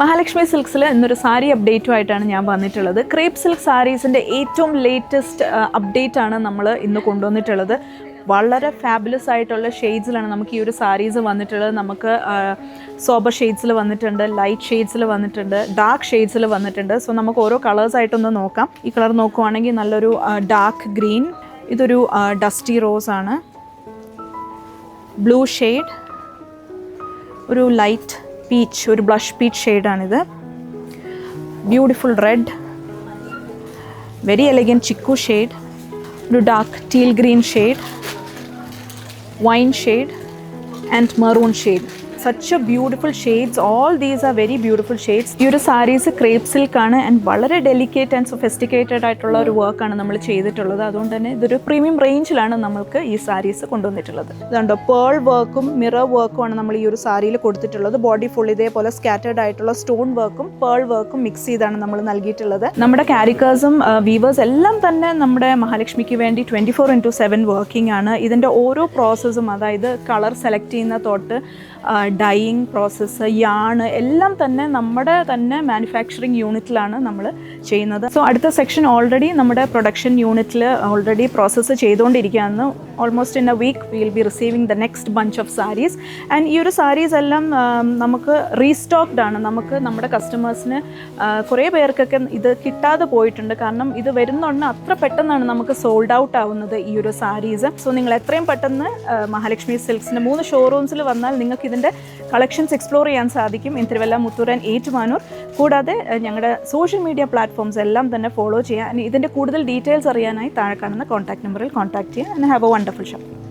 മഹാലക്ഷ്മി സിൽക്സിൽ ഇന്നൊരു സാരി അപ്ഡേറ്റുമായിട്ടാണ് ഞാൻ വന്നിട്ടുള്ളത്. ക്രേപ്പ് സിൽക്ക് സാരീസിൻ്റെ ഏറ്റവും ലേറ്റസ്റ്റ് അപ്ഡേറ്റ് ആണ് നമ്മൾ ഇന്ന് കൊണ്ടുവന്നിട്ടുള്ളത്. വളരെ ഫാബുലസ് ആയിട്ടുള്ള ഷെയ്ഡ്സിലാണ് നമുക്ക് ഈ ഒരു സാരീസ് വന്നിട്ടുള്ളത്. നമുക്ക് സോബർ ഷെയ്ഡ്സിൽ വന്നിട്ടുണ്ട്, ലൈറ്റ് ഷെയ്ഡ്സിൽ വന്നിട്ടുണ്ട്, ഡാർക്ക് ഷെയ്ഡ്സിൽ വന്നിട്ടുണ്ട്. സോ നമുക്ക് ഓരോ കളേഴ്സായിട്ടൊന്ന് നോക്കാം. ഈ കളർ നോക്കുവാണെങ്കിൽ നല്ലൊരു ഡാർക്ക് ഗ്രീൻ, ഇതൊരു ഡസ്റ്റി റോസ് ആണ്, ബ്ലൂ ഷെയ്ഡ്, ഒരു ലൈറ്റ് പീച്ച്, ഒരു ബ്ലഷ് പീച്ച് ഷെയ്ഡാണിത്, beautiful red, very elegant chikoo shade, ഒരു dark teal green shade, wine shade and maroon shade. such a beautiful shades. All these are very beautiful shades. ഈ ഒരു saris crepe silk ആണ് and വളരെ delicate and sophisticated ആയിട്ടുള്ള ഒരു വർക്കാണ് നമ്മൾ ചെയ്തിട്ടുള്ളത്. അതുകൊണ്ട് തന്നെ ഇതൊരു പ്രീമിയം റേഞ്ചിലാണ് നമ്മൾക്ക് ഈ സാരീസ് കൊണ്ടുവന്നിട്ടുള്ളത്. ഇതുണ്ടോ, പേൾ വർക്കും മിറർ വർക്കും ആണ് നമ്മൾ ഈ ഒരു സാരിയിൽ കൊടുത്തിട്ടുള്ളത്. ബോഡി ഫുൾ ഇതേപോലെ സ്കാറ്റേർഡ് ആയിട്ടുള്ള സ്റ്റോൺ വർക്കും പേൾ വർക്കും മിക്സ് ചെയ്താണ് നമ്മൾ നൽകിയിട്ടുള്ളത്. നമ്മുടെ കാരിക്കേഴ്സും വീവേഴ്സ് എല്ലാം തന്നെ നമ്മുടെ മഹാലക്ഷ്മിക്ക് വേണ്ടി 24/7 വർക്കിംഗ് ആണ്. ഇതിൻ്റെ ഓരോ പ്രോസസ്സും, അതായത് കളർ സെലക്ട് ചെയ്യുന്ന തൊട്ട് ഡൈയിങ് പ്രോസസ്സ്, യാണ്, എല്ലാം തന്നെ നമ്മുടെ തന്നെ മാനുഫാക്ചറിങ് യൂണിറ്റിലാണ് നമ്മൾ ചെയ്യുന്നത്. സോ അടുത്ത സെക്ഷൻ ഓൾറെഡി നമ്മുടെ പ്രൊഡക്ഷൻ യൂണിറ്റിൽ ഓൾറെഡി പ്രോസസ്സ് ചെയ്തുകൊണ്ടിരിക്കുകയാണ്. Almost in a week we will be receiving the next bunch of saris. And ഈ ഒരു സാരീസ് എല്ലാം നമുക്ക് റീസ്റ്റോക്ഡ് ആണ്. നമുക്ക് നമ്മുടെ കസ്റ്റമേഴ്സിന് കുറേ പേർക്കൊക്കെ ഇത് കിട്ടാതെ പോയിട്ടുണ്ട്. കാരണം ഇത് വരുന്നോണ്ട് അത്ര പെട്ടെന്നാണ് നമുക്ക് സോൾഡ് ഔട്ട് ആവുന്നത് ഈ ഒരു സാരീസ്. സോ നിങ്ങൾ എത്രയും പെട്ടെന്ന് മഹാലക്ഷ്മി സിൽക്സിൻ്റെ 3 ഷോറൂംസിൽ വന്നാൽ നിങ്ങൾക്ക് ഇതിൻ്റെ കളക്ഷൻസ് എക്സ്പ്ലോർ ചെയ്യാൻ സാധിക്കും. In Thiruvalla, Muthoor and Ettumanoor. കൂടാതെ ഞങ്ങളുടെ സോഷ്യൽ മീഡിയ പ്ലാറ്റ്ഫോംസ് എല്ലാം തന്നെ ഫോളോ ചെയ്യുക. ഇതിൻ്റെ കൂടുതൽ ഡീറ്റെയിൽസ് അറിയാനായി താഴെ കാണുന്ന കോൺടാക്ട് നമ്പറിൽ കോൺടാക്ട് ചെയ്യുക. And have A wonderful shop.